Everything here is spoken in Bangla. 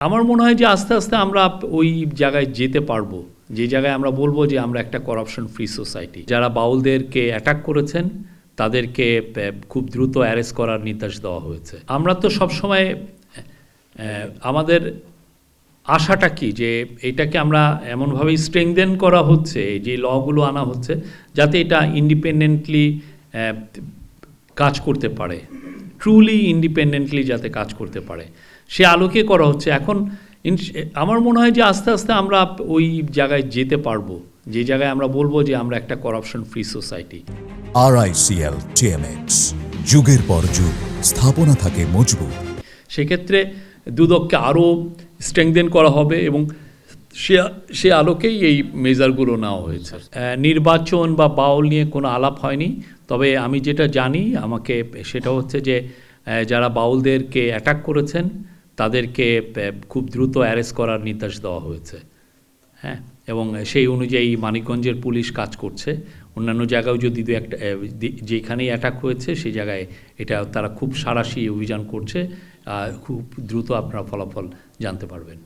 আমার মনে হয় যে আস্তে আস্তে আমরা ওই জায়গায় যেতে পারবো, যে জায়গায় আমরা বলবো যে আমরা একটা করাপশন ফ্রি সোসাইটি। যারা বাউলদেরকে অ্যাটাক করেছেন তাদেরকে খুব দ্রুত অ্যারেস্ট করার নির্দেশ দেওয়া হয়েছে। আমরা তো সবসময় আমাদের আশাটা কি যে এটাকে আমরা এমনভাবেই স্ট্রেংথেন করা হচ্ছে, যে লগুলো আনা হচ্ছে যাতে এটা ইন্ডিপেন্ডেন্টলি কাজ করতে পারে, ট্রুলি ইন্ডিপেন্ডেন্টলি যাতে কাজ করতে পারে, সে আলোকে করা হচ্ছে। এখন আমার মনে হয় যে আস্তে আস্তে আমরা ওই জায়গায় যেতে পারবো, যে জায়গায় আমরা বলবো যে আমরা একটা corruption free society. RICL TMX, যুগের পর যুগ স্থাপনা থাকে মজবুত। সেক্ষেত্রে দুদককে আরও স্ট্রেংথেন করা হবে এবং সে আলোকেই এই মেজারগুলো নেওয়া হয়েছে। নির্বাচন বা বাউল নিয়ে কোনো আলাপ হয়নি, তবে আমি যেটা জানি আমাকে সেটা হচ্ছে যে যারা বাউলদেরকে অ্যাটাক করেছেন তাদেরকে খুব দ্রুত অ্যারেস্ট করার নির্দেশ দেওয়া হয়েছে। হ্যাঁ, এবং সেই অনুযায়ী মানিকগঞ্জের পুলিশ কাজ করছে। অন্যান্য জায়গায়ও যদি যেখানেই অ্যাটাক হয়েছে সেই জায়গায় এটা তারা খুব সাঁড়াশি অভিযান করছে। খুব দ্রুত আপনারা ফলাফল জানতে পারবেন।